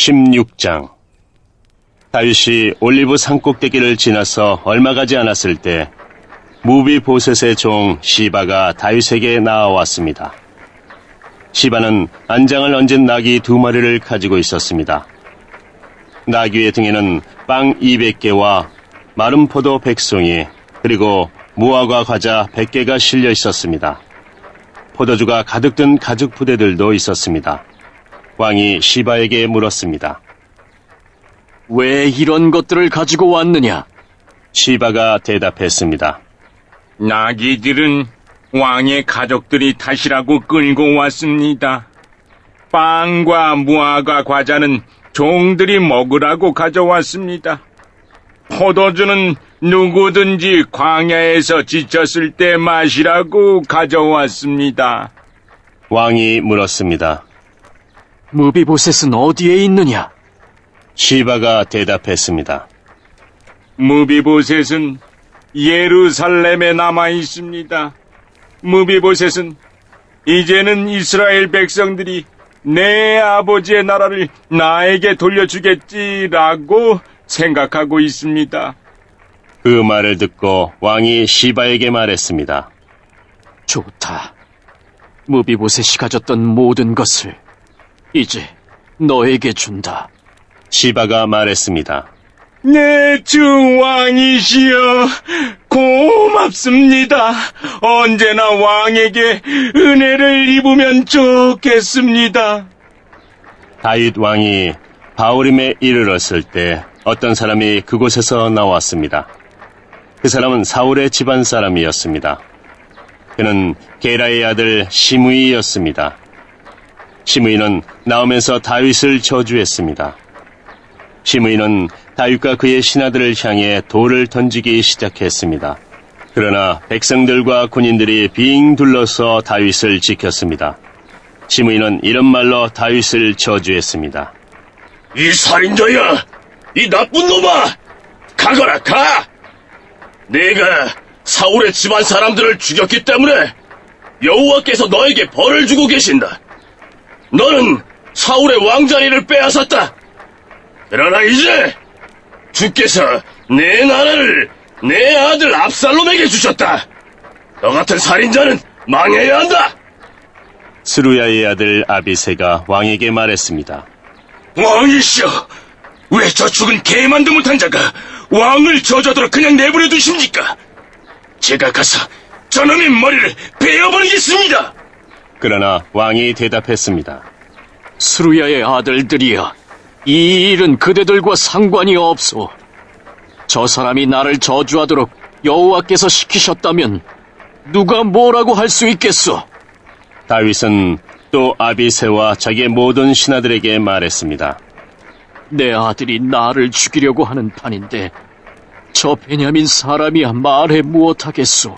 16장. 다윗이 올리브 산꼭대기를 지나서 얼마 가지 않았을 때 무비보셋의 종 시바가 다윗에게 나아왔습니다. 시바는 안장을 얹은 나귀 2마리를 가지고 있었습니다. 나귀의 등에는 빵 200개와 마른 포도 100송이 그리고 무화과 과자 100개가 실려 있었습니다. 포도주가 가득 든 가죽 부대들도 있었습니다. 왕이 시바에게 물었습니다. 왜 이런 것들을 가지고 왔느냐? 시바가 대답했습니다. 나귀들은 왕의 가족들이 타시라고 끌고 왔습니다. 빵과 무화과 과자는 종들이 먹으라고 가져왔습니다. 포도주는 누구든지 광야에서 지쳤을 때 마시라고 가져왔습니다. 왕이 물었습니다. 무비보셋은 어디에 있느냐? 시바가 대답했습니다. 무비보셋은 예루살렘에 남아 있습니다. 무비보셋은 이제는 이스라엘 백성들이 내 아버지의 나라를 나에게 돌려주겠지라고 생각하고 있습니다. 그 말을 듣고 왕이 시바에게 말했습니다. 좋다. 무비보셋이 가졌던 모든 것을 이제 너에게 준다. 시바가 말했습니다. 내 주 왕이시여, 고맙습니다. 언제나 왕에게 은혜를 입으면 좋겠습니다. 다윗 왕이 바오림에 이르렀을 때 어떤 사람이 그곳에서 나왔습니다. 그 사람은 사울의 집안 사람이었습니다. 그는 게라의 아들 시므이였습니다. 시므이는 나오면서 다윗을 저주했습니다. 시므이는 다윗과 그의 신하들을 향해 돌을 던지기 시작했습니다. 그러나 백성들과 군인들이 빙 둘러서 다윗을 지켰습니다. 시므이는 이런 말로 다윗을 저주했습니다. 이 살인자야! 이 나쁜 놈아! 가거라, 가! 네가 사울의 집안 사람들을 죽였기 때문에 여호와께서 너에게 벌을 주고 계신다. 너는 사울의 왕자리를 빼앗았다. 그러나 이제 주께서 내 나라를 내 아들 압살롬에게 주셨다. 너 같은 살인자는 망해야 한다. 스루야의 아들 아비새가 왕에게 말했습니다. 왕이시여, 왜 저 죽은 개만도 못한 자가 왕을 저주하도록 그냥 내버려 두십니까? 제가 가서 저놈의 머리를 베어버리겠습니다. 그러나 왕이 대답했습니다. 스루야의 아들들이여, 이 일은 그대들과 상관이 없소. 저 사람이 나를 저주하도록 여호와께서 시키셨다면 누가 뭐라고 할 수 있겠소? 다윗은 또 아비새와 자기의 모든 신하들에게 말했습니다. 내 아들이 나를 죽이려고 하는 판인데 저 베냐민 사람이야 말해 무엇하겠소?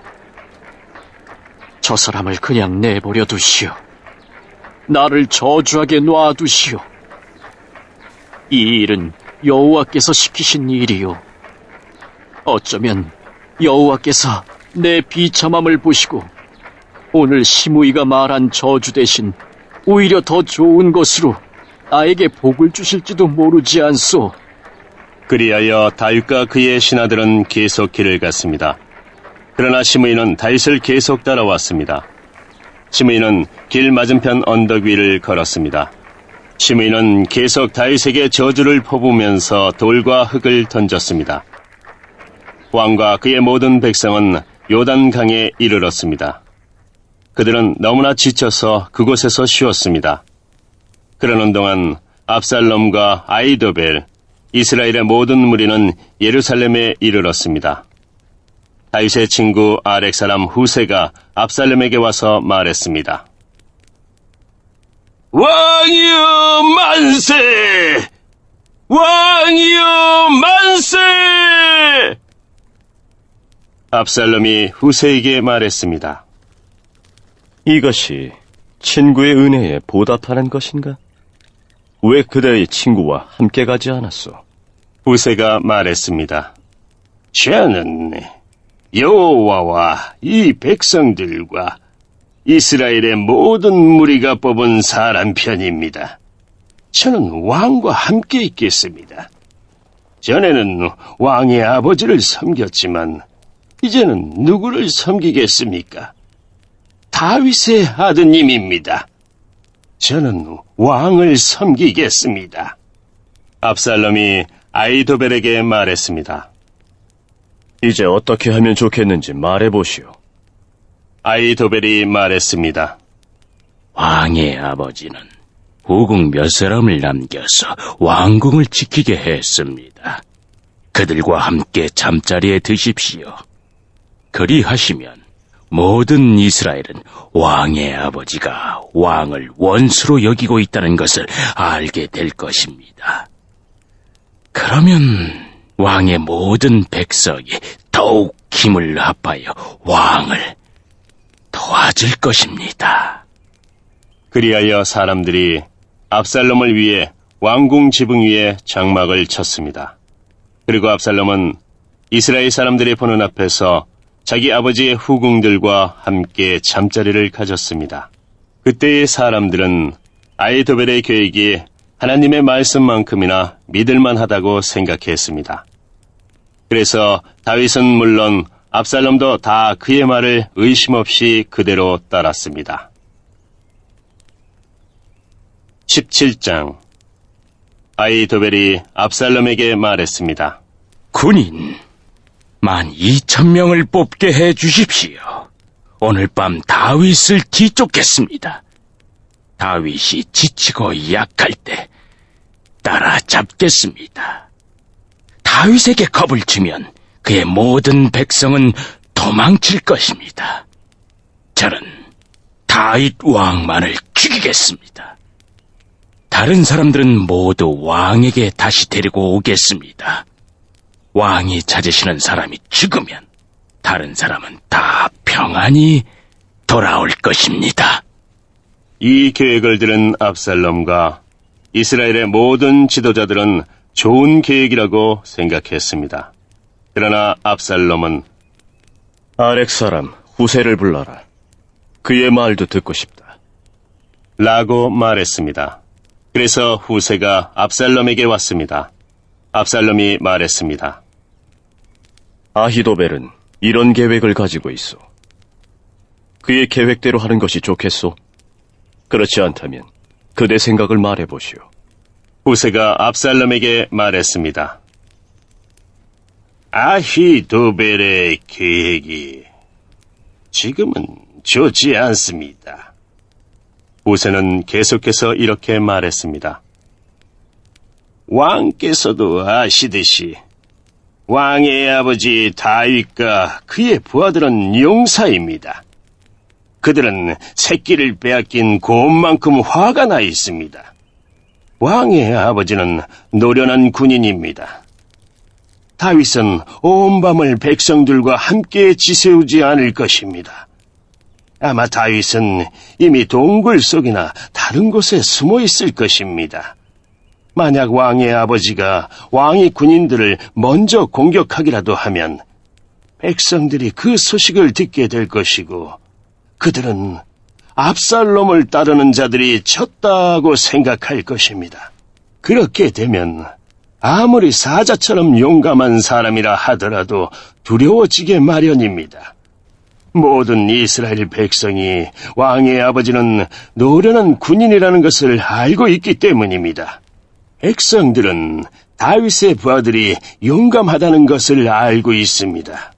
저 사람을 그냥 내버려 두시오. 나를 저주하게 놔두시오. 이 일은 여호와께서 시키신 일이요. 어쩌면 여호와께서 내 비참함을 보시고 오늘 시므이가 말한 저주 대신 오히려 더 좋은 것으로 나에게 복을 주실지도 모르지 않소. 그리하여 다윗과 그의 신하들은 계속 길을 갔습니다. 그러나 시므이는 다윗을 계속 따라왔습니다. 시므이는 길 맞은편 언덕 위를 걸었습니다. 시므이는 계속 다윗에게 저주를 퍼부으면서 돌과 흙을 던졌습니다. 왕과 그의 모든 백성은 요단강에 이르렀습니다. 그들은 너무나 지쳐서 그곳에서 쉬었습니다. 그러는 동안 압살롬과 아히도벨, 이스라엘의 모든 무리는 예루살렘에 이르렀습니다. 다윗의 친구 아렉 사람 후세가 압살롬에게 와서 말했습니다. 왕이여 만세! 왕이여 만세! 압살롬이 후세에게 말했습니다. 이것이 친구의 은혜에 보답하는 것인가? 왜 그대의 친구와 함께 가지 않았소? 후세가 말했습니다. 저는 여호와와 이 백성들과 이스라엘의 모든 무리가 뽑은 사람 편입니다. 저는 왕과 함께 있겠습니다. 전에는 왕의 아버지를 섬겼지만 이제는 누구를 섬기겠습니까? 다윗의 아드님입니다. 저는 왕을 섬기겠습니다. 압살롬이 아히도벨에게 말했습니다. 이제 어떻게 하면 좋겠는지 말해보시오. 아히도벨이 말했습니다. 왕의 아버지는 후궁 몇 사람을 남겨서 왕궁을 지키게 했습니다. 그들과 함께 잠자리에 드십시오. 그리하시면 모든 이스라엘은 왕의 아버지가 왕을 원수로 여기고 있다는 것을 알게 될 것입니다. 그러면 왕의 모든 백성이 더욱 힘을 합하여 왕을 도와줄 것입니다. 그리하여 사람들이 압살롬을 위해 왕궁 지붕 위에 장막을 쳤습니다. 그리고 압살롬은 이스라엘 사람들의 보는 앞에서 자기 아버지의 후궁들과 함께 잠자리를 가졌습니다. 그때의 사람들은 아히도벨의 계획이 하나님의 말씀만큼이나 믿을만하다고 생각했습니다. 그래서 다윗은 물론 압살롬도 다 그의 말을 의심 없이 그대로 따랐습니다. 17장 아히도벨이 압살롬에게 말했습니다. 군인 12,000명을 뽑게 해 주십시오. 오늘 밤 다윗을 뒤쫓겠습니다. 다윗이 지치고 약할 때 따라잡겠습니다. 다윗에게 겁을 주면 그의 모든 백성은 도망칠 것입니다. 저는 다윗 왕만을 죽이겠습니다. 다른 사람들은 모두 왕에게 다시 데리고 오겠습니다. 왕이 찾으시는 사람이 죽으면 다른 사람은 다 평안히 돌아올 것입니다. 이 계획을 들은 압살롬과 이스라엘의 모든 지도자들은 좋은 계획이라고 생각했습니다. 그러나 압살롬은 아렉 사람 후세를 불러라. 그의 말도 듣고 싶다. 라고 말했습니다. 그래서 후세가 압살롬에게 왔습니다. 압살롬이 말했습니다. 아히도벨은 이런 계획을 가지고 있어. 그의 계획대로 하는 것이 좋겠소? 그렇지 않다면 그대 생각을 말해보시오. 후세가 압살롬에게 말했습니다. 아히도벨의 계획이 지금은 좋지 않습니다. 후세는 계속해서 이렇게 말했습니다. 왕께서도 아시듯이 왕의 아버지 다윗과 그의 부하들은 용사입니다. 그들은 새끼를 빼앗긴 고음만큼 화가 나 있습니다. 왕의 아버지는 노련한 군인입니다. 다윗은 온 밤을 백성들과 함께 지새우지 않을 것입니다. 아마 다윗은 이미 동굴 속이나 다른 곳에 숨어 있을 것입니다. 만약 왕의 아버지가 왕의 군인들을 먼저 공격하기라도 하면 백성들이 그 소식을 듣게 될 것이고 그들은 압살롬을 따르는 자들이 쳤다고 생각할 것입니다. 그렇게 되면 아무리 사자처럼 용감한 사람이라 하더라도 두려워지게 마련입니다. 모든 이스라엘 백성이 왕의 아버지는 노련한 군인이라는 것을 알고 있기 때문입니다. 백성들은 다윗의 부하들이 용감하다는 것을 알고 있습니다.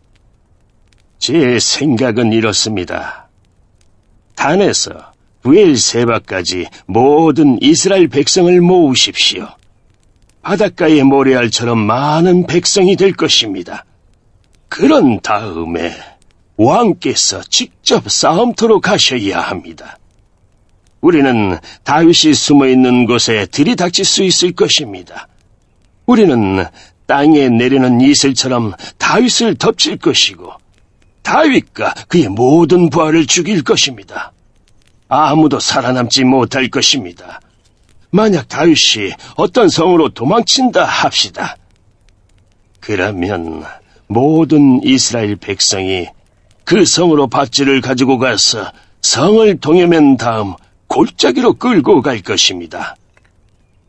제 생각은 이렇습니다. 단에서 부엘세바까지 모든 이스라엘 백성을 모으십시오. 바닷가의 모래알처럼 많은 백성이 될 것입니다. 그런 다음에 왕께서 직접 싸움터로 가셔야 합니다. 우리는 다윗이 숨어있는 곳에 들이닥칠 수 있을 것입니다. 우리는 땅에 내리는 이슬처럼 다윗을 덮칠 것이고 다윗과 그의 모든 부하를 죽일 것입니다. 아무도 살아남지 못할 것입니다. 만약 다윗이 어떤 성으로 도망친다 합시다. 그러면 모든 이스라엘 백성이 그 성으로 밧줄을 가지고 가서 성을 동여맨 다음 골짜기로 끌고 갈 것입니다.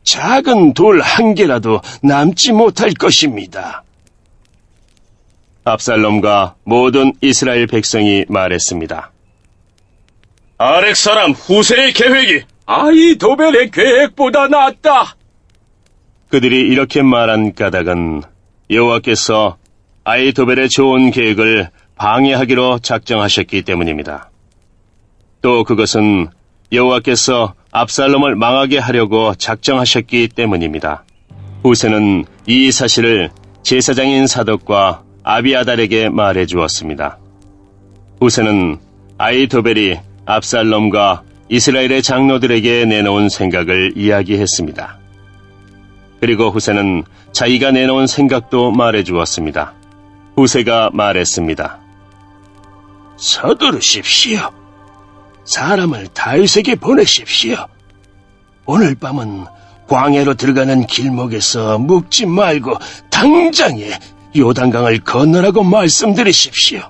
작은 돌 한 개라도 남지 못할 것입니다. 압살롬과 모든 이스라엘 백성이 말했습니다. 아렉 사람 후세의 계획이 아히도벨의 계획보다 낫다. 그들이 이렇게 말한 까닭은 여호와께서 아히도벨의 좋은 계획을 방해하기로 작정하셨기 때문입니다. 또 그것은 여호와께서 압살롬을 망하게 하려고 작정하셨기 때문입니다. 후세는 이 사실을 제사장인 사독과 아비아달에게 말해 주었습니다. 후세는 아히도벨이 압살롬과 이스라엘의 장로들에게 내놓은 생각을 이야기했습니다. 그리고 후세는 자기가 내놓은 생각도 말해 주었습니다. 후세가 말했습니다. 서두르십시오. 사람을 다윗에게 보내십시오. 오늘 밤은 광야로 들어가는 길목에서 묵지 말고 당장에 요단강을 건너라고 말씀드리십시오.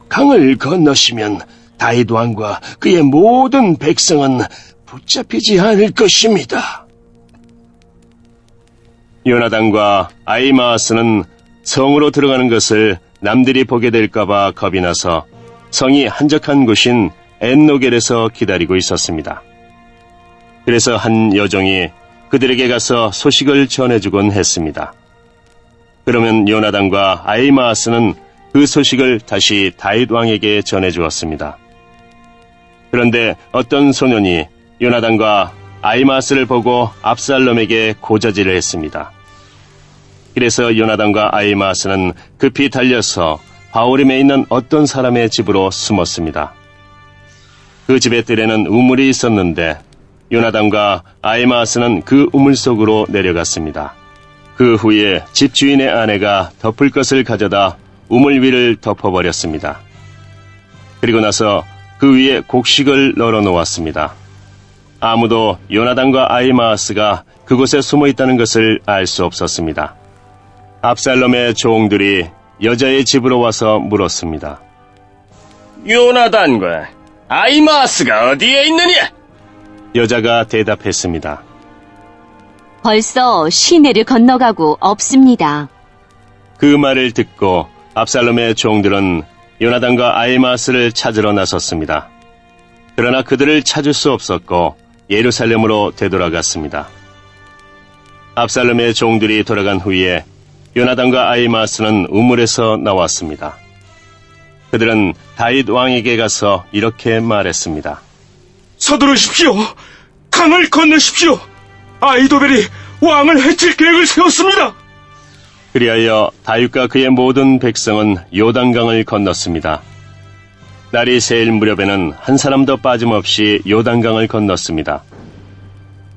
강을 건너시면 다윗 왕과 그의 모든 백성은 붙잡히지 않을 것입니다. 요나단과 아히마아스는 성으로 들어가는 것을 남들이 보게 될까봐 겁이 나서 성이 한적한 곳인 엔노겔에서 기다리고 있었습니다. 그래서 한 여종이 그들에게 가서 소식을 전해주곤 했습니다. 그러면 요나단과 아히마아스는 그 소식을 다시 다윗 왕에게 전해주었습니다. 그런데 어떤 소년이 요나단과 아히마아스를 보고 압살롬에게 고자질을 했습니다. 그래서 요나단과 아히마아스는 급히 달려서 바오림에 있는 어떤 사람의 집으로 숨었습니다. 그 집의 뜰에는 우물이 있었는데 요나단과 아히마아스는 그 우물 속으로 내려갔습니다. 그 후에 집주인의 아내가 덮을 것을 가져다 우물 위를 덮어버렸습니다. 그리고 나서 그 위에 곡식을 널어 놓았습니다. 아무도 요나단과 아히마아스가 그곳에 숨어 있다는 것을 알 수 없었습니다. 압살롬의 종들이 여자의 집으로 와서 물었습니다. 요나단과 아히마아스가 어디에 있느냐? 여자가 대답했습니다. 벌써 시내를 건너가고 없습니다. 그 말을 듣고 압살롬의 종들은 요나단과 아히마아스를 찾으러 나섰습니다. 그러나 그들을 찾을 수 없었고 예루살렘으로 되돌아갔습니다. 압살롬의 종들이 돌아간 후에 요나단과 아히마아스는 우물에서 나왔습니다. 그들은 다윗 왕에게 가서 이렇게 말했습니다. 서두르십시오. 강을 건너십시오. 아히도벨이 왕을 해칠 계획을 세웠습니다. 그리하여 다윗과 그의 모든 백성은 요단강을 건넜습니다. 날이 새일 무렵에는 한 사람도 빠짐없이 요단강을 건넜습니다.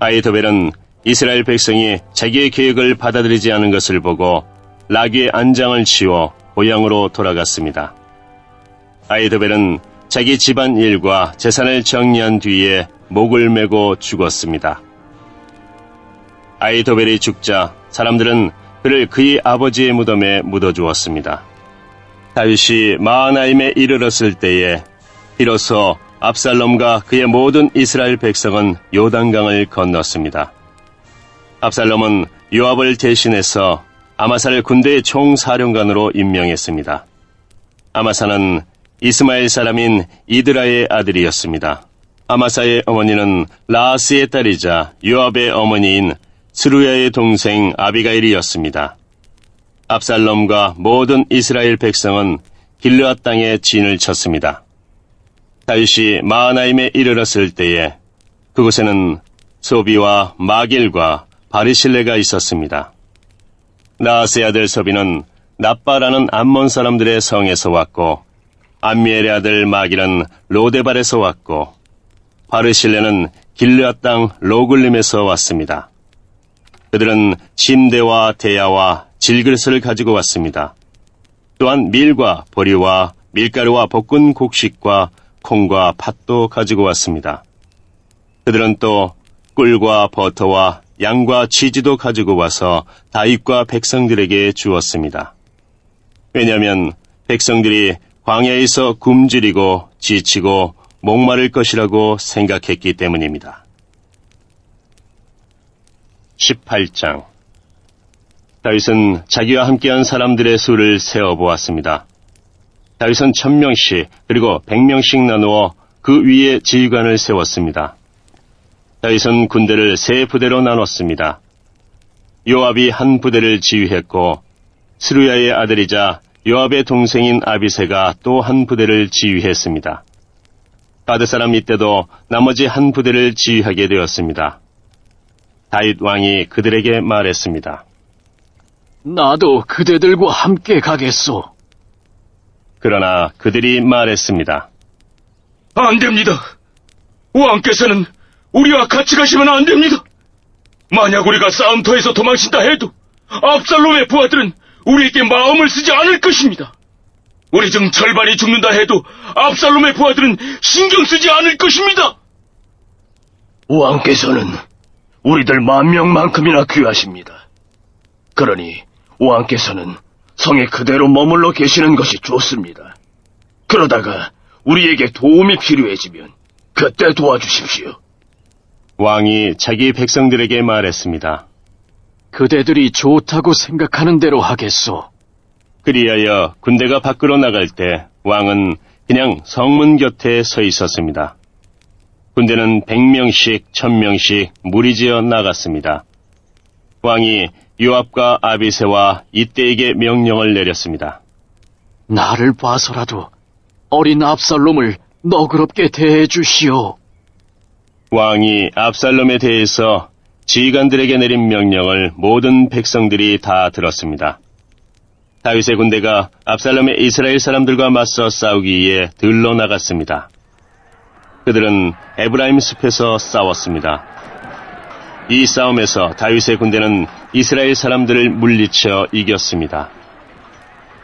아히도벨은 이스라엘 백성이 자기의 계획을 받아들이지 않은 것을 보고 라기의 안장을 치워 고향으로 돌아갔습니다. 아히도벨은 자기 집안 일과 재산을 정리한 뒤에 목을 메고 죽었습니다. 아히도벨이 죽자 사람들은 그를 그의 아버지의 무덤에 묻어주었습니다. 다윗이 마하나임에 이르렀을 때에 비로소 압살롬과 그의 모든 이스라엘 백성은 요단강을 건넜습니다. 압살롬은 요압을 대신해서 아마사를 군대의 총사령관으로 임명했습니다. 아마사는 이스마엘 사람인 이드라의 아들이었습니다. 아마사의 어머니는 라아스의 딸이자 요압의 어머니인 스루야의 동생 아비가일이었습니다. 압살롬과 모든 이스라엘 백성은 길르앗 땅에 진을 쳤습니다. 다윗이 마하나임에 이르렀을 때에 그곳에는 소비와 마길과 바리실레가 있었습니다. 라아스의 아들 소비는 납바라는 암몬 사람들의 성에서 왔고 암미엘의 아들 마길은 로데발에서 왔고 바르실레는 길르앗 땅 로굴림에서 왔습니다. 그들은 침대와 대야와 질그릇을 가지고 왔습니다. 또한 밀과 보리와 밀가루와 볶은 곡식과 콩과 팥도 가지고 왔습니다. 그들은 또 꿀과 버터와 양과 치즈도 가지고 와서 다윗과 백성들에게 주었습니다. 왜냐하면 백성들이 광야에서 굶주리고 지치고 목마를 것이라고 생각했기 때문입니다. 18장. 다윗은 자기와 함께한 사람들의 수를 세어보았습니다. 다윗은 1000명씩 그리고 100명씩 나누어 그 위에 지휘관을 세웠습니다. 다윗은 군대를 세 부대로 나눴습니다. 요압이 한 부대를 지휘했고 스루야의 아들이자 요압의 동생인 아비새가 또 한 부대를 지휘했습니다. 가드 사람 이때도 나머지 한 부대를 지휘하게 되었습니다. 다윗 왕이 그들에게 말했습니다. 나도 그대들과 함께 가겠소. 그러나 그들이 말했습니다. 안 됩니다. 왕께서는 우리와 같이 가시면 안 됩니다. 만약 우리가 싸움터에서 도망친다 해도 압살롬의 부하들은 우리에게 마음을 쓰지 않을 것입니다. 우리 중 절반이 죽는다 해도 압살롬의 부하들은 신경 쓰지 않을 것입니다. 왕께서는 우리들 10,000명만큼이나 귀하십니다. 그러니 왕께서는 성에 그대로 머물러 계시는 것이 좋습니다. 그러다가 우리에게 도움이 필요해지면 그때 도와주십시오. 왕이 자기 백성들에게 말했습니다. 그대들이 좋다고 생각하는 대로 하겠소. 그리하여 군대가 밖으로 나갈 때 왕은 그냥 성문 곁에 서 있었습니다. 군대는 100명씩 1000명씩 무리지어 나갔습니다. 왕이 요압과 아비새와 이때에게 명령을 내렸습니다. 나를 봐서라도 어린 압살롬을 너그럽게 대해 주시오. 왕이 압살롬에 대해서 지휘관들에게 내린 명령을 모든 백성들이 다 들었습니다. 다윗의 군대가 압살롬의 이스라엘 사람들과 맞서 싸우기 위해 들러 나갔습니다. 그들은 에브라임 숲에서 싸웠습니다. 이 싸움에서 다윗의 군대는 이스라엘 사람들을 물리쳐 이겼습니다.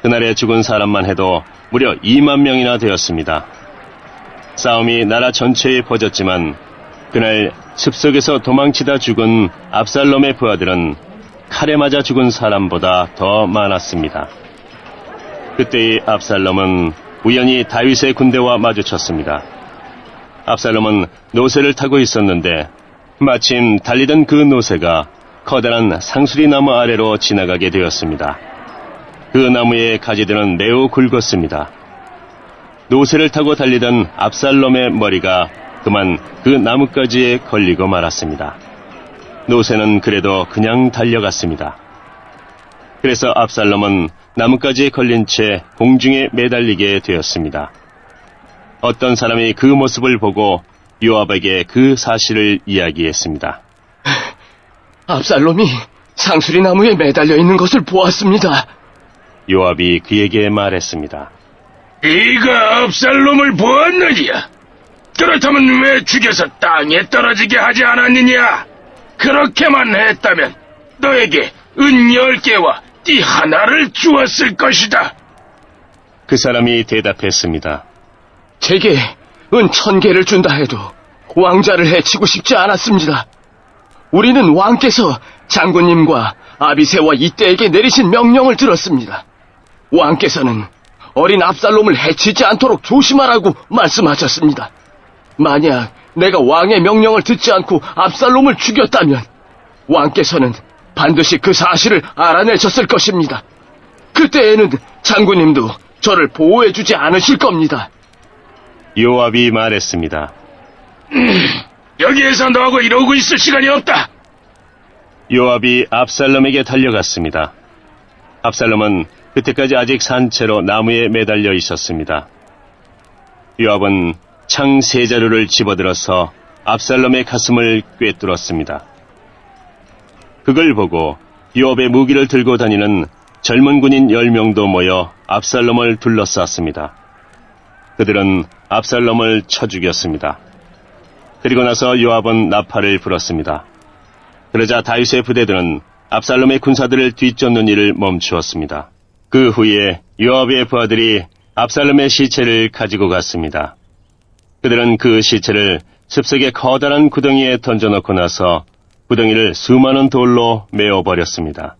그날에 죽은 사람만 해도 무려 2만 명이나 되었습니다. 싸움이 나라 전체에 퍼졌지만 그날 숲속에서 도망치다 죽은 압살롬의 부하들은 칼에 맞아 죽은 사람보다 더 많았습니다. 그때의 압살롬은 우연히 다윗의 군대와 마주쳤습니다. 압살롬은 노새를 타고 있었는데 마침 달리던 그 노새가 커다란 상수리 나무 아래로 지나가게 되었습니다. 그 나무의 가지들은 매우 굵었습니다. 노새를 타고 달리던 압살롬의 머리가 그만 그 나뭇가지에 걸리고 말았습니다. 노새는 그래도 그냥 달려갔습니다. 그래서 압살롬은 나뭇가지에 걸린 채 공중에 매달리게 되었습니다. 어떤 사람이 그 모습을 보고 요압에게 그 사실을 이야기했습니다. 압살롬이 상수리 나무에 매달려 있는 것을 보았습니다. 요압이 그에게 말했습니다. 네가 압살롬을 보았느냐? 그렇다면 왜 죽여서 땅에 떨어지게 하지 않았느냐? 그렇게만 했다면 너에게 은 10개와 띠 하나를 주었을 것이다. 그 사람이 대답했습니다. 제게 은 1000개를 준다 해도 왕자를 해치고 싶지 않았습니다. 우리는 왕께서 장군님과 아비새와 이때에게 내리신 명령을 들었습니다. 왕께서는 어린 압살롬을 해치지 않도록 조심하라고 말씀하셨습니다. 만약 내가 왕의 명령을 듣지 않고 압살롬을 죽였다면 왕께서는 반드시 그 사실을 알아내셨을 것입니다. 그때에는 장군님도 저를 보호해주지 않으실 겁니다. 요압이 말했습니다. 여기에서 너하고 이러고 있을 시간이 없다. 요압이 압살롬에게 달려갔습니다. 압살롬은 그때까지 아직 산채로 나무에 매달려 있었습니다. 요압은 창 3자루를 집어들어서 압살롬의 가슴을 꿰뚫었습니다. 그걸 보고 요압의 무기를 들고 다니는 젊은 군인 10명도 모여 압살롬을 둘러쌌습니다. 그들은 압살롬을 쳐 죽였습니다. 그리고 나서 요압은 나팔을 불었습니다. 그러자 다윗의 부대들은 압살롬의 군사들을 뒤쫓는 일을 멈추었습니다. 그 후에 요압의 부하들이 압살롬의 시체를 가지고 갔습니다. 그들은 그 시체를 숲속의 커다란 구덩이에 던져놓고 나서 구덩이를 수많은 돌로 메워버렸습니다.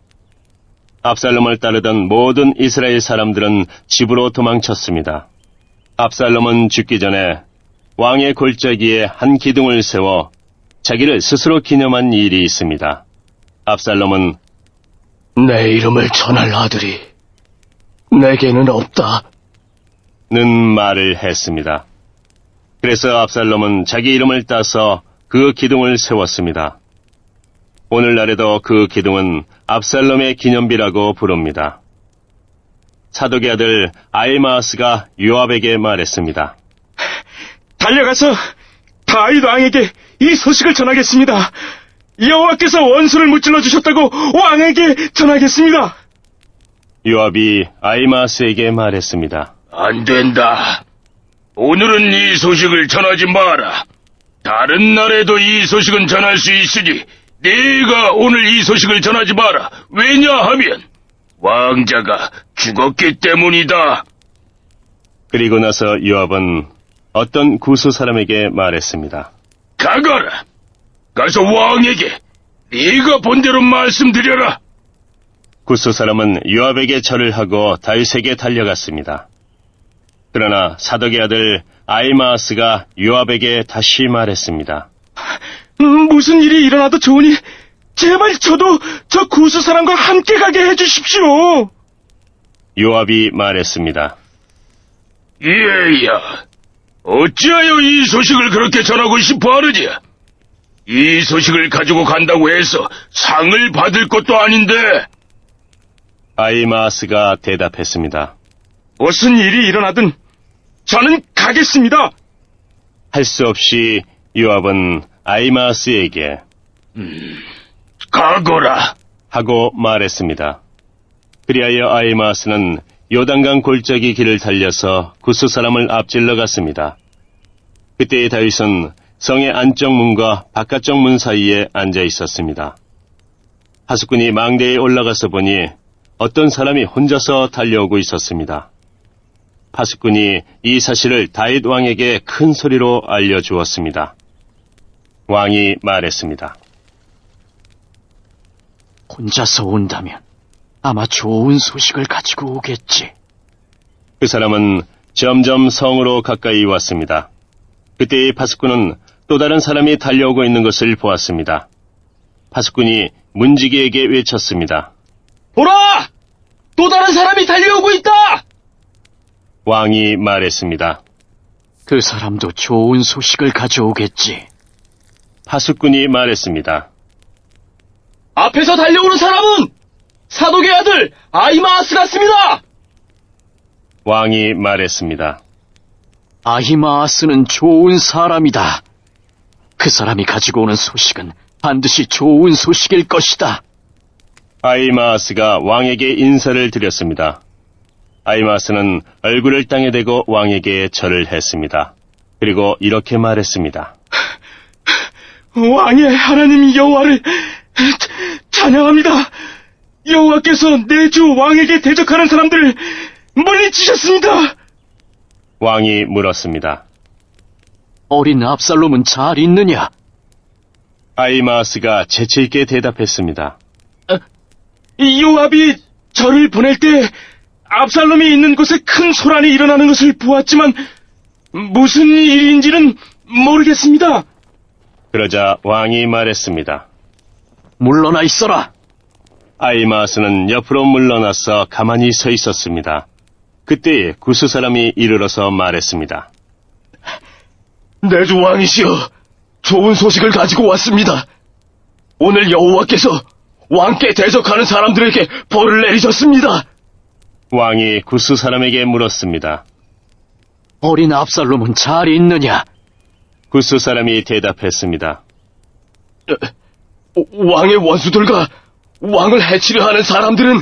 압살롬을 따르던 모든 이스라엘 사람들은 집으로 도망쳤습니다. 압살롬은 죽기 전에 왕의 골짜기에 한 기둥을 세워 자기를 스스로 기념한 일이 있습니다. 압살롬은 내 이름을 전할 아들이 내게는 없다. 는 말을 했습니다. 그래서 압살롬은 자기 이름을 따서 그 기둥을 세웠습니다. 오늘날에도 그 기둥은 압살롬의 기념비라고 부릅니다. 사독의 아들 아히마아스가 요압에게 말했습니다. 달려가서 다윗 왕에게 이 소식을 전하겠습니다. 여호와께서 원수를 무찔러 주셨다고 왕에게 전하겠습니다. 요압이 아히마아스에게 말했습니다. 안 된다. 오늘은 이 소식을 전하지 마라. 다른 날에도 이 소식은 전할 수 있으니 네가 오늘 이 소식을 전하지 마라. 왜냐하면 왕자가 죽었기 때문이다. 그리고 나서 요압은 어떤 구스 사람에게 말했습니다. 가거라. 가서 왕에게 네가 본대로 말씀드려라. 구스 사람은 요압에게 절을 하고 다윗에게 달려갔습니다. 그러나 사독의 아들 아히마아스가 요압에게 다시 말했습니다. 무슨 일이 일어나도 좋으니 제발 저도 저 구스 사람과 함께 가게 해주십시오. 요압이 말했습니다. 얘야, 어찌하여 이 소식을 그렇게 전하고 싶어 하느냐? 이 소식을 가지고 간다고 해서 상을 받을 것도 아닌데. 아히마아스가 대답했습니다. 무슨 일이 일어나든 저는 가겠습니다. 할 수 없이 요압은 아히마아스에게 가거라. 하고 말했습니다. 그리하여 아히마아스는 요단강 골짜기 길을 달려서 구스 사람을 앞질러 갔습니다. 그때의 다윗은 성의 안쪽 문과 바깥쪽 문 사이에 앉아 있었습니다. 하숫군이 망대에 올라가서 보니 어떤 사람이 혼자서 달려오고 있었습니다. 하숫군이 이 사실을 다윗 왕에게 큰 소리로 알려주었습니다. 왕이 말했습니다. 혼자서 온다면 아마 좋은 소식을 가지고 오겠지. 그 사람은 점점 성으로 가까이 왔습니다. 그때의 파수꾼은 또 다른 사람이 달려오고 있는 것을 보았습니다. 파수꾼이 문지기에게 외쳤습니다. 보라! 또 다른 사람이 달려오고 있다! 왕이 말했습니다. 그 사람도 좋은 소식을 가져오겠지. 파수꾼이 말했습니다. 앞에서 달려오는 사람은 사독의 아들 아히마아스 같습니다. 왕이 말했습니다. 아히마아스는 좋은 사람이다. 그 사람이 가지고 오는 소식은 반드시 좋은 소식일 것이다. 아히마아스가 왕에게 인사를 드렸습니다. 아히마아스는 얼굴을 땅에 대고 왕에게 절을 했습니다. 그리고 이렇게 말했습니다. 왕의 하나님 여호와를 찬양합니다. 여호와께서 내 주 왕에게 대적하는 사람들을 물리치셨습니다. 왕이 물었습니다. 어린 압살롬은 잘 있느냐? 아히마아스가 재치있게 대답했습니다. 요압이 저를 보낼 때 압살롬이 있는 곳에 큰 소란이 일어나는 것을 보았지만 무슨 일인지는 모르겠습니다. 그러자 왕이 말했습니다. 물러나 있어라. 아히마아스는 옆으로 물러나서 가만히 서 있었습니다. 그때에 구스 사람이 이르러서 말했습니다. 내 주 왕이시여, 좋은 소식을 가지고 왔습니다. 오늘 여호와께서 왕께 대적하는 사람들에게 벌을 내리셨습니다. 왕이 구스 사람에게 물었습니다. 어린 압살롬은 잘 있느냐? 구스 사람이 대답했습니다. 왕의 원수들과 왕을 해치려 하는 사람들은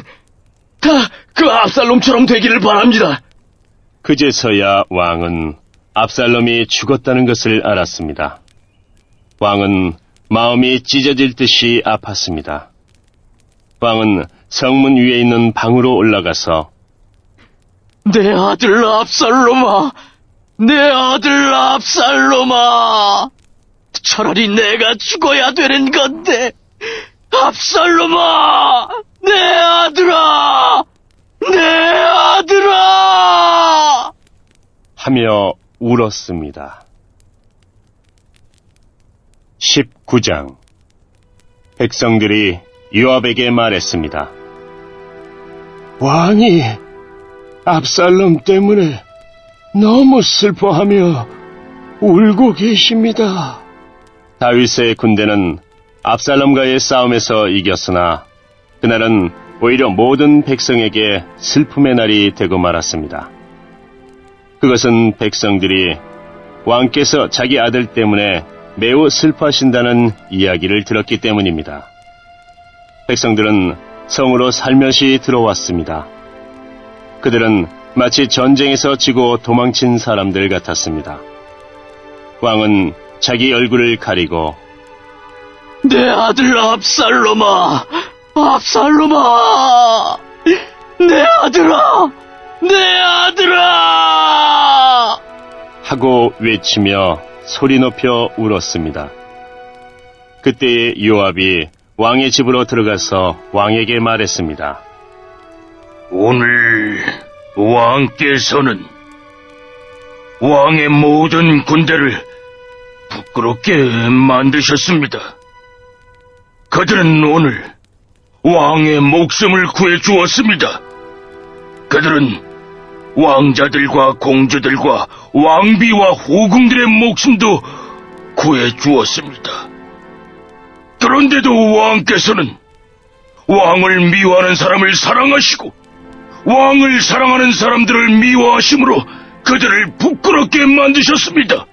다 그 압살롬처럼 되기를 바랍니다. 그제서야 왕은 압살롬이 죽었다는 것을 알았습니다. 왕은 마음이 찢어질 듯이 아팠습니다. 왕은 성문 위에 있는 방으로 올라가서 내 아들 압살롬아, 내 아들 압살롬아, 차라리 내가 죽어야 되는 건데, 압살롬아, 내 아들아, 내 아들아! 하며 울었습니다. 19장 백성들이 요압에게 말했습니다. 왕이 압살롬 때문에 너무 슬퍼하며 울고 계십니다. 다윗의 군대는 압살롬과의 싸움에서 이겼으나 그날은 오히려 모든 백성에게 슬픔의 날이 되고 말았습니다. 그것은 백성들이 왕께서 자기 아들 때문에 매우 슬퍼하신다는 이야기를 들었기 때문입니다. 백성들은 성으로 살며시 들어왔습니다. 그들은 마치 전쟁에서 지고 도망친 사람들 같았습니다. 왕은 자기 얼굴을 가리고 내 아들 압살롬아! 압살롬아! 내 아들아! 내 아들아! 하고 외치며 소리 높여 울었습니다. 그때에 요압이 왕의 집으로 들어가서 왕에게 말했습니다. 오늘 왕께서는 왕의 모든 군대를 부끄럽게 만드셨습니다. 그들은 오늘 왕의 목숨을 구해주었습니다. 그들은 왕자들과 공주들과 왕비와 후궁들의 목숨도 구해주었습니다. 그런데도 왕께서는 왕을 미워하는 사람을 사랑하시고 왕을 사랑하는 사람들을 미워하심으로 그들을 부끄럽게 만드셨습니다.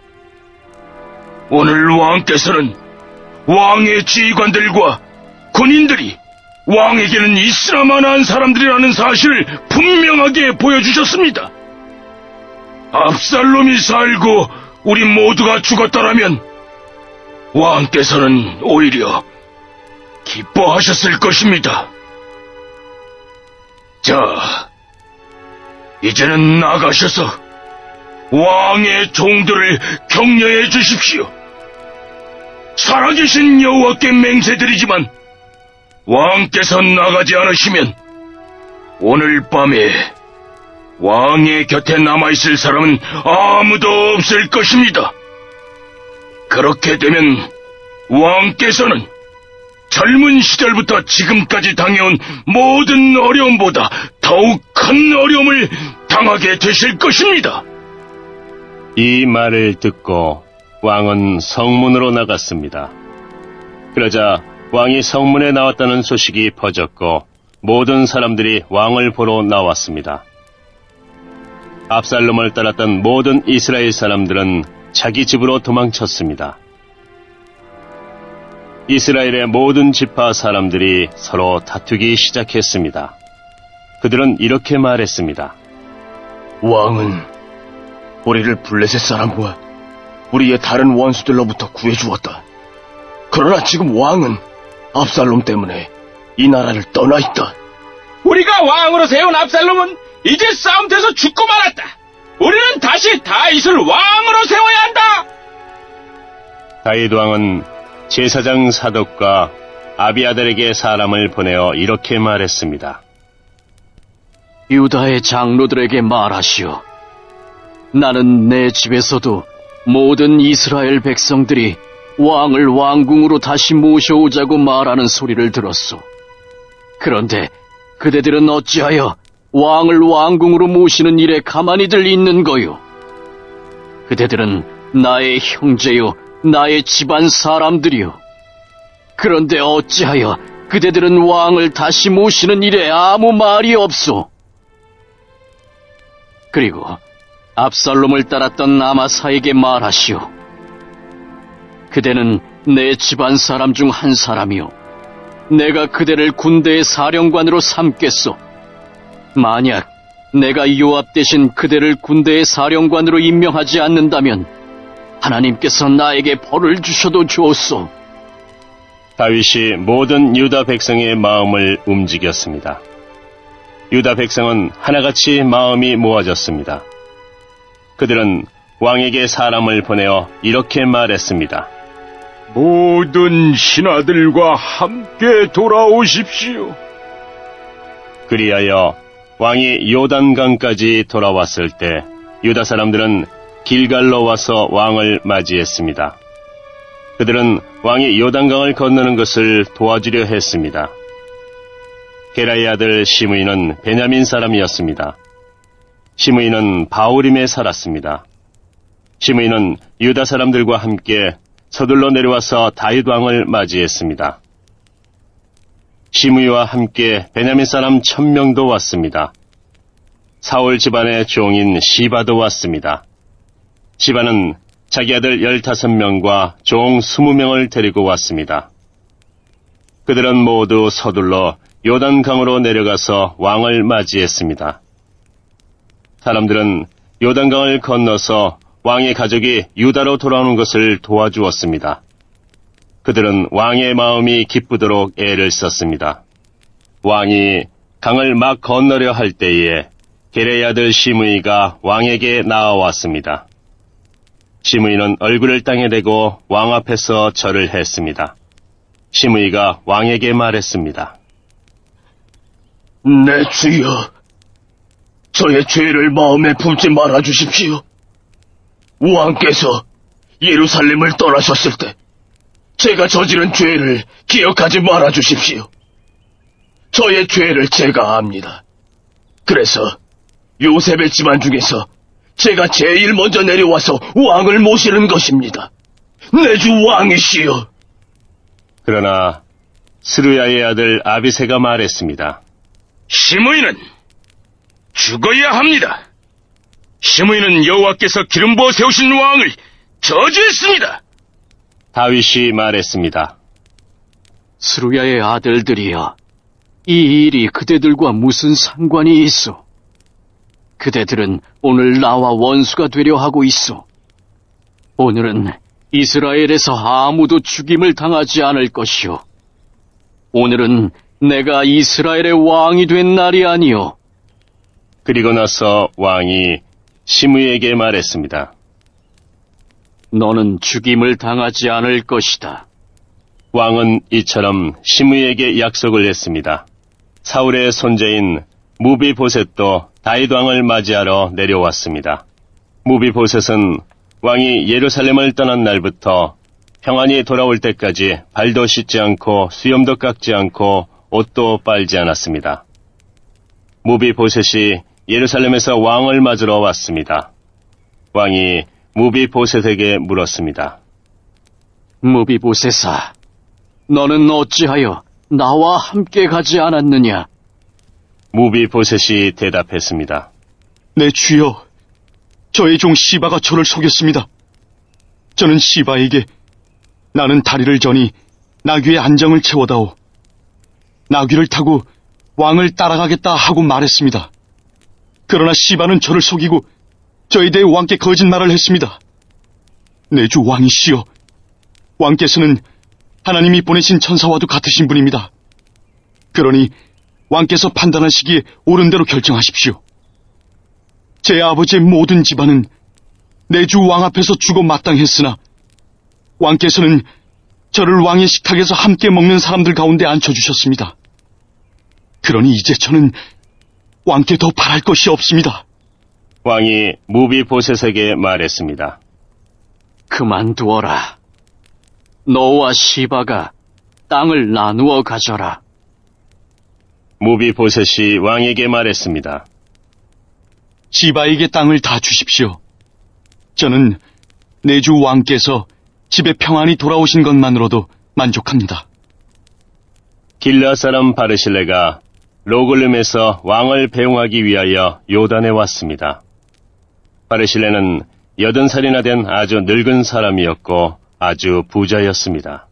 오늘 왕께서는 왕의 지휘관들과 군인들이 왕에게는 있으나마나한 사람들이라는 사실을 분명하게 보여주셨습니다. 압살롬이 살고 우리 모두가 죽었더라면 왕께서는 오히려 기뻐하셨을 것입니다. 자, 이제는 나가셔서 왕의 종들을 격려해 주십시오. 살아계신 여호와께 맹세드리지만 왕께서 나가지 않으시면 오늘 밤에 왕의 곁에 남아있을 사람은 아무도 없을 것입니다. 그렇게 되면 왕께서는 젊은 시절부터 지금까지 당해온 모든 어려움보다 더욱 큰 어려움을 당하게 되실 것입니다. 이 말을 듣고 왕은 성문으로 나갔습니다. 그러자 왕이 성문에 나왔다는 소식이 퍼졌고 모든 사람들이 왕을 보러 나왔습니다. 압살롬을 따랐던 모든 이스라엘 사람들은 자기 집으로 도망쳤습니다. 이스라엘의 모든 지파 사람들이 서로 다투기 시작했습니다. 그들은 이렇게 말했습니다. 왕은 우리를 블레셋 사람과 우리의 다른 원수들로부터 구해주었다. 그러나 지금 왕은 압살롬 때문에 이 나라를 떠나 있다. 우리가 왕으로 세운 압살롬은 이제 싸움터에서 죽고 말았다. 우리는 다시 다윗을 왕으로 세워야 한다. 다윗 왕은 제사장 사독과 아비아달에게 사람을 보내어 이렇게 말했습니다. 유다의 장로들에게 말하시오. 나는 내 집에서도 모든 이스라엘 백성들이 왕을 왕궁으로 다시 모셔오자고 말하는 소리를 들었소. 그런데 그대들은 어찌하여 왕을 왕궁으로 모시는 일에 가만히들 있는 거요? 그대들은 나의 형제요, 나의 집안 사람들이요. 그런데 어찌하여 그대들은 왕을 다시 모시는 일에 아무 말이 없소? 그리고 압살롬을 따랐던 아마사에게 말하시오. 그대는 내 집안 사람 중 한 사람이요. 내가 그대를 군대의 사령관으로 삼겠소. 만약 내가 요압 대신 그대를 군대의 사령관으로 임명하지 않는다면 하나님께서 나에게 벌을 주셔도 좋소. 다윗이 모든 유다 백성의 마음을 움직였습니다. 유다 백성은 하나같이 마음이 모아졌습니다. 그들은 왕에게 사람을 보내어 이렇게 말했습니다. 모든 신하들과 함께 돌아오십시오. 그리하여 왕이 요단강까지 돌아왔을 때 유다 사람들은 길갈로 와서 왕을 맞이했습니다. 그들은 왕이 요단강을 건너는 것을 도와주려 했습니다. 게라의 아들 시므이는 베냐민 사람이었습니다. 시므이는 바오림에 살았습니다. 시므이는 유다 사람들과 함께 서둘러 내려와서 다윗 왕을 맞이했습니다. 시므이와 함께 베냐민 사람 1000명도 왔습니다. 사울 집안의 종인 시바도 왔습니다. 시바는 자기 아들 15명과 종 20명을 데리고 왔습니다. 그들은 모두 서둘러 요단강으로 내려가서 왕을 맞이했습니다. 사람들은 요단강을 건너서 왕의 가족이 유다로 돌아오는 것을 도와주었습니다. 그들은 왕의 마음이 기쁘도록 애를 썼습니다. 왕이 강을 막 건너려 할 때에 게레의 아들 시므이가 왕에게 나아왔습니다. 시므이는 얼굴을 땅에 대고 왕 앞에서 절을 했습니다. 시므이가 왕에게 말했습니다. 내 주여, 저의 죄를 마음에 품지 말아 주십시오. 왕께서 예루살렘을 떠나셨을 때 제가 저지른 죄를 기억하지 말아 주십시오. 저의 죄를 제가 압니다. 그래서 요셉의 집안 중에서 제가 제일 먼저 내려와서 왕을 모시는 것입니다. 내 주 왕이시여. 그러나 스루야의 아들 아비새가 말했습니다. 시므이는 죽어야 합니다. 시므이는 여호와께서 기름 부어 세우신 왕을 저주했습니다. 다윗이 말했습니다. 스루야의 아들들이여, 이 일이 그대들과 무슨 상관이 있어? 그대들은 오늘 나와 원수가 되려 하고 있어. 오늘은 이스라엘에서 아무도 죽임을 당하지 않을 것이요. 오늘은 내가 이스라엘의 왕이 된 날이 아니요. 그리고 나서 왕이 시므이에게 말했습니다. 너는 죽임을 당하지 않을 것이다. 왕은 이처럼 시므이에게 약속을 했습니다. 사울의 손자인 무비보셋도 다윗 왕을 맞이하러 내려왔습니다. 무비보셋은 왕이 예루살렘을 떠난 날부터 평안히 돌아올 때까지 발도 씻지 않고 수염도 깎지 않고 옷도 빨지 않았습니다. 무비보셋이 예루살렘에서 왕을 맞으러 왔습니다. 왕이 무비보셋에게 물었습니다. 무비보셋아, 너는 어찌하여 나와 함께 가지 않았느냐? 무비보셋이 대답했습니다. 내 주여, 저의 종 시바가 저를 속였습니다. 저는 시바에게 나는 다리를 저니 나귀의 안장을 채워다오. 나귀를 타고 왕을 따라가겠다 하고 말했습니다. 그러나 시바는 저를 속이고 저에 대해 왕께 거짓말을 했습니다. 내 주 왕이시여, 왕께서는 하나님이 보내신 천사와도 같으신 분입니다. 그러니 왕께서 판단하시기에 옳은 대로 결정하십시오. 제 아버지의 모든 집안은 내 주 왕 앞에서 죽어 마땅했으나 왕께서는 저를 왕의 식탁에서 함께 먹는 사람들 가운데 앉혀주셨습니다. 그러니 이제 저는 왕께 더 바랄 것이 없습니다. 왕이 무비보셋에게 말했습니다. 그만두어라. 너와 시바가 땅을 나누어 가져라. 무비보셋이 왕에게 말했습니다. 시바에게 땅을 다 주십시오. 저는 내 주 왕께서 집에 평안히 돌아오신 것만으로도 만족합니다. 길라 사람 바르실레가 로글름에서 왕을 배웅하기 위하여 요단에 왔습니다. 바르실레는 80살이나 된 아주 늙은 사람이었고 아주 부자였습니다.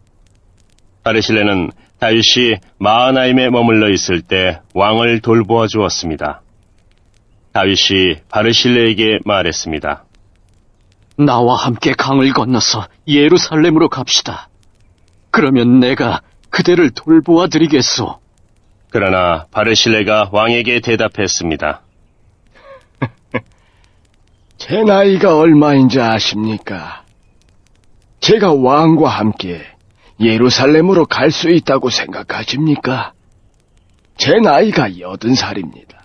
바르실레는 다윗이 마하나임에 머물러 있을 때 왕을 돌보아 주었습니다. 다윗이 바르실레에게 말했습니다. 나와 함께 강을 건너서 예루살렘으로 갑시다. 그러면 내가 그대를 돌보아 드리겠소. 그러나 바르실레가 왕에게 대답했습니다. 제 나이가 얼마인지 아십니까? 제가 왕과 함께 예루살렘으로 갈 수 있다고 생각하십니까? 제 나이가 80살입니다.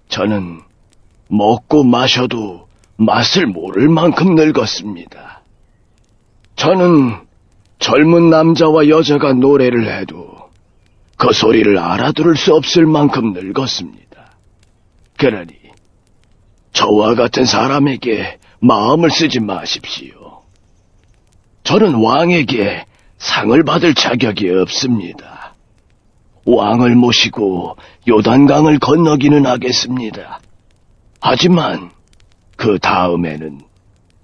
저는 먹고 마셔도 맛을 모를 만큼 늙었습니다. 저는 젊은 남자와 여자가 노래를 해도 그 소리를 알아들을 수 없을 만큼 늙었습니다. 그러니 저와 같은 사람에게 마음을 쓰지 마십시오. 저는 왕에게 상을 받을 자격이 없습니다. 왕을 모시고 요단강을 건너기는 하겠습니다. 하지만 그 다음에는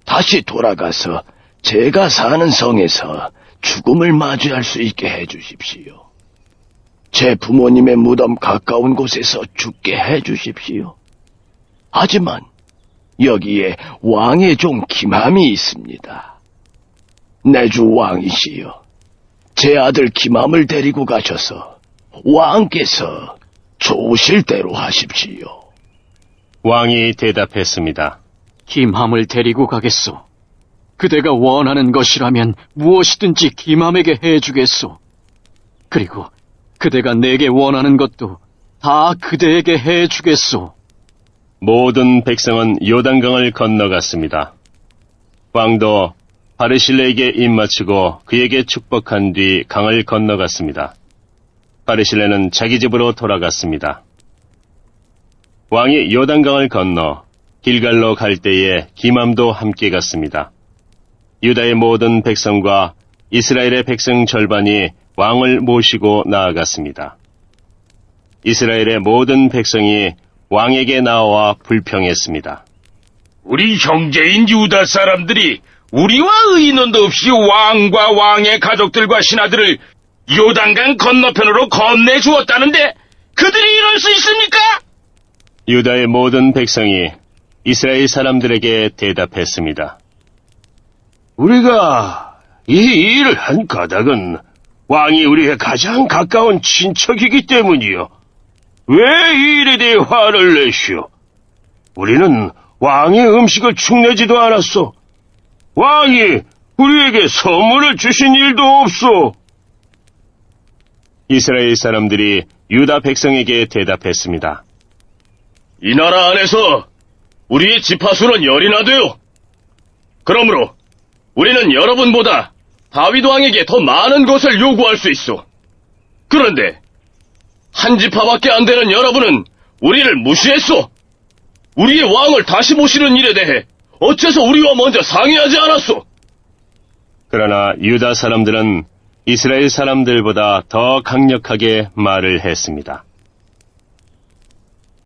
다시 돌아가서 제가 사는 성에서 죽음을 맞이할 수 있게 해주십시오. 제 부모님의 무덤 가까운 곳에서 죽게 해주십시오. 하지만 여기에 왕의 종 김함이 있습니다. 내주 왕이시여, 제 아들 김함을 데리고 가셔서 왕께서 좋으실 대로 하십시오. 왕이 대답했습니다. 김함을 데리고 가겠소. 그대가 원하는 것이라면 무엇이든지 김함에게 해주겠소. 그리고 그대가 내게 원하는 것도 다 그대에게 해주겠소. 모든 백성은 요단강을 건너갔습니다. 왕도 바르실레에게 입맞추고 그에게 축복한 뒤 강을 건너갔습니다. 바르실레는 자기 집으로 돌아갔습니다. 왕이 요단강을 건너 길갈로 갈 때에 김함도 함께 갔습니다. 유다의 모든 백성과 이스라엘의 백성 절반이 왕을 모시고 나아갔습니다. 이스라엘의 모든 백성이 왕에게 나와 불평했습니다. 우리 형제인 유다 사람들이 우리와 의논도 없이 왕과 왕의 가족들과 신하들을 요단강 건너편으로 건네주었다는데 그들이 이럴 수 있습니까? 유다의 모든 백성이 이스라엘 사람들에게 대답했습니다. 우리가 이 일을 한 까닭은 왕이 우리의 가장 가까운 친척이기 때문이요. 왜 이 일에 대해 화를 내시오? 우리는 왕의 음식을 축내지도 않았소. 왕이 우리에게 선물을 주신 일도 없소. 이스라엘 사람들이 유다 백성에게 대답했습니다. 이 나라 안에서 우리의 지파수는 10이나 돼요. 그러므로 우리는 여러분보다 다윗 왕에게 더 많은 것을 요구할 수 있어. 그런데 한 지파밖에 안 되는 여러분은 우리를 무시했소. 우리의 왕을 다시 모시는 일에 대해 어째서 우리와 먼저 상의하지 않았소? 그러나 유다 사람들은 이스라엘 사람들보다 더 강력하게 말을 했습니다.